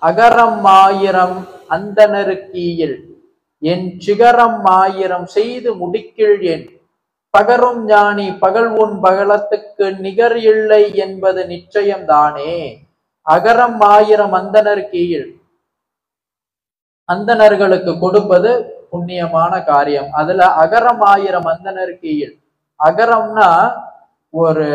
அகரம் ஆயிரம் அந்தணருக்கீயில் என் சிகரம் ஆயிரம் செய்து முடிக்கில் என் பகரும் ஞானி பகல் உன் பகலத்துக்கு நிகர் இல்லை என்பது நிச்சயம்தானே. அகரம் ஆயிரம் அந்தணர் கீழ், அந்தணர்களுக்கு கொடுப்பது புண்ணியமான காரியம். அதுல அகரம் ஆயிரம் அந்தணர் கீழ், அகரம்னா ஒரு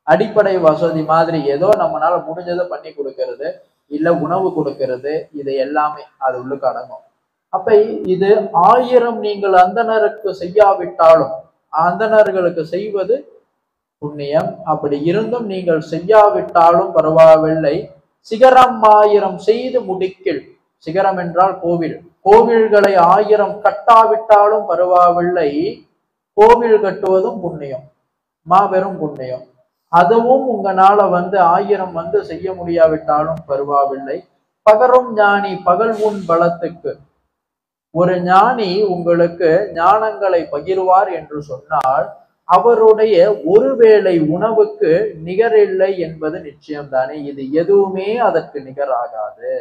அடிப்படை வசதி மாதிரி, ஏதோ நம்மளால முடிஞ்சதை பண்ணி கொடுக்கறது, இல்ல உணவு கொடுக்கறது, இது எல்லாமே அது உள்ளுக்கு அடங்கும். அப்ப இது 1000 நீங்கள் அந்தணருக்கு செய்யாவிட்டாலும், அந்தணர்களுக்கு செய்வது புண்ணியம். அப்படி இருந்தும் நீங்கள் செய்யாவிட்டாலும் பரவாயில்லை. சிகரம் 1000 செய்து முடிக்கில், சிகரம் என்றால் கோவில், கோவில்களை 1000 கட்டாவிட்டாலும் பரவாயில்லை. கோவில் கட்டுவதும் புண்ணியம், மாபெரும் புண்ணியம். அதுவும் உங்களால 1000 செய்ய முடியாவிட்டாலும் பரவாயில்லை. பகரும் ஞானி பகல் உன் பலத்துக்கு, ஒரு ஞானி உங்களுக்கு ஞானங்களை பகிர்வார் என்று சொன்னால் அவருடைய ஒருவேளை உணவுக்கு நிகரில்லை என்பது நிச்சயம்தானே. இது எதுவுமே அதற்கு நிகராகாது.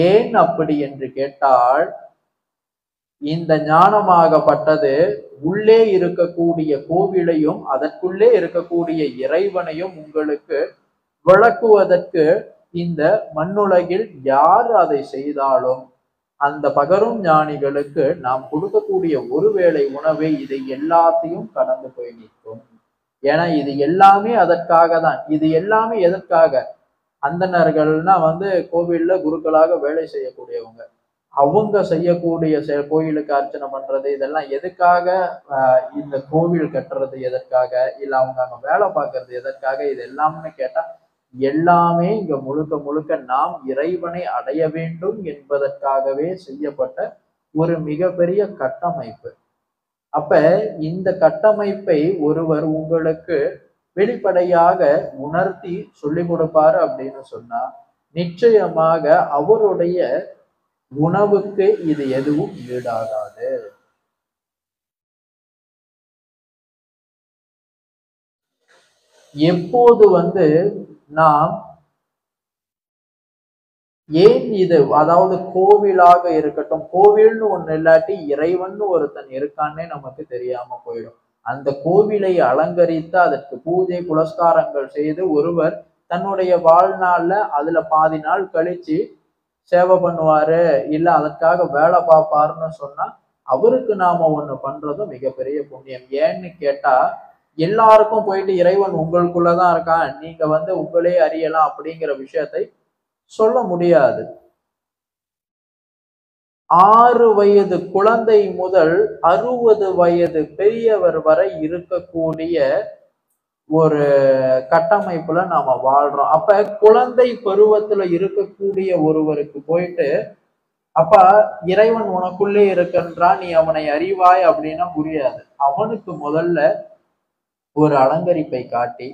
ஏன் அப்படி என்று கேட்டால், இந்த ஞானமாகப்பட்டது உள்ளே இருக்கக்கூடிய கோவிலையும் அதற்குள்ளே இருக்கக்கூடிய இறைவனையும் உங்களுக்கு விளக்குவதற்கு இந்த மண்ணுலகில் யார் அதை செய்தாலும் அந்த பகரும் ஞானிகளுக்கு நாம் கொடுக்கக்கூடிய ஒருவேளை உணவை இதை எல்லாத்தையும் கடந்து போய் நிற்கும். ஏன்னா இது எல்லாமே அதற்காக தான். இது எல்லாமே எதற்காக? அந்தணர்கள்னா கோவில்ல குருக்களாக வேலை செய்யக்கூடியவங்க, அவங்க செய்யக்கூடிய கோயிலுக்கு அர்ச்சனை பண்றது, இதெல்லாம் எதுக்காக? இந்த கோவில் கட்டுறது எதற்காக? இல்ல அவங்க அங்க வேலை பார்க்கறது எதற்காக? இது எல்லாம்னு கேட்டா எல்லாமே இங்க முழுக்க முழுக்க நாம் இறைவனை அடைய வேண்டும் என்பதற்காகவே செய்யப்பட்ட ஒரு மிகப்பெரிய கட்டமைப்பு. அப்ப இந்த கட்டமைப்பை ஒருவர் உங்களுக்கு வெளிப்படையாக உணர்த்தி சொல்லி கொடுப்பாரு அப்படின்னு சொன்னா நிச்சயமாக அவருடைய உணவுக்கு இது எதுவும் ஈடாகாது. எப்போது நாம் ஏன் இது, அதாவது கோவிலாக இருக்கட்டும், கோவில்னு ஒண்ணு இல்லாட்டி இறைவன் ஒருத்தன் இருக்கான்னே நமக்கு தெரியாம போயிடும். அந்த கோவிலை அலங்கரித்து அதற்கு பூஜை புனஸ்காரங்கள் செய்து ஒருவர் தன்னுடைய வாழ்நாள்ல அதுல பாதி நாள் கழிச்சு சேவை பண்ணுவாரு, இல்ல அதற்காக வேலை பார்ப்பாருன்னு சொன்னா அவருக்கு நாம ஒண்ணு பண்றதும் மிகப்பெரிய புண்ணியம். ஏன்னு கேட்டா, எல்லாருக்கும் போயிட்டு இறைவன் உங்களுக்குள்ளதான் இருக்கான், நீங்க உங்களே அறியலாம் அப்படிங்கிற விஷயத்தை சொல்ல முடியாது. 6 வயது குழந்தை முதல் 60 வயது பெரியவர் வரை இருக்கக்கூடிய ஒரு கட்டமைப்புல நாம வாழ்றோம். அப்ப குழந்தை பருவத்துல இருக்கக்கூடிய ஒருவருக்கு போயிட்டு அப்ப இறைவன் உனக்குள்ளே இருக்கின்றான், நீ அவனை அறிவாய் அப்படின்னா புரியாது. அவனுக்கு முதல்ல ஒரு அலங்கரிப்பை காட்டி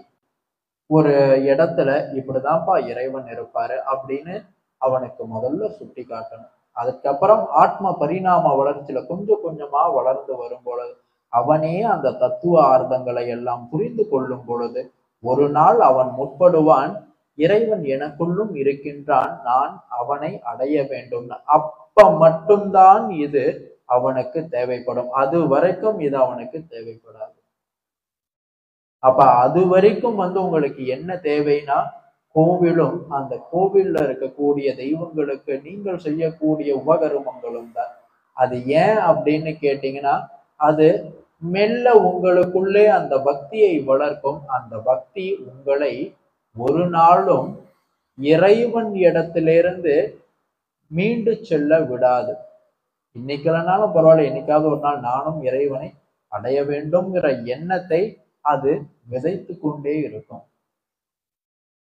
ஒரு இடத்துல இப்படிதான்ப்பா இறைவன் இருப்பாரு அப்படின்னு அவனுக்கு முதல்ல சுட்டி காட்டணும். அதுக்கப்புறம் ஆத்ம பரிணாம வளர்ச்சியில கொஞ்சம் கொஞ்சமா வளர்ந்து வரும் பொழுது அவனே அந்த தத்துவ ஆர்த்தங்களை எல்லாம் புரிந்து கொள்ளும் பொழுது ஒரு நாள் அவன் முற்படுவான், இறைவன் எனக்குள்ளும் இருக்கின்றான், நான் அவனை அடைய வேண்டும். அப்ப மட்டும்தான் இது அவனுக்கு தேவைப்படும், அது வரைக்கும் இது அவனுக்கு தேவைப்படாது. அப்ப அது வரைக்கும் உங்களுக்கு என்ன தேவைன்னா, கோவிலும் அந்த கோவில்ல இருக்கக்கூடிய தெய்வங்களுக்கு நீங்கள் செய்யக்கூடிய உபகர்மங்களும் தான். அது ஏன் அப்படின்னு கேட்டீங்கன்னா, அது மெல்ல உங்களுக்குள்ளே அந்த பக்தியை வளர்க்கும். அந்த பக்தி உங்களை ஒரு நாளும் இறைவன் இடத்திலிருந்து மீண்டு செல்ல விடாது. இன்னைக்கு இல்லைனாலும் பரவாயில்ல, என்னைக்காவது ஒரு நாள் நானும் இறைவனை அடைய வேண்டும்ங்கிற எண்ணத்தை அது விதைத்து கொண்டே இருக்கும்.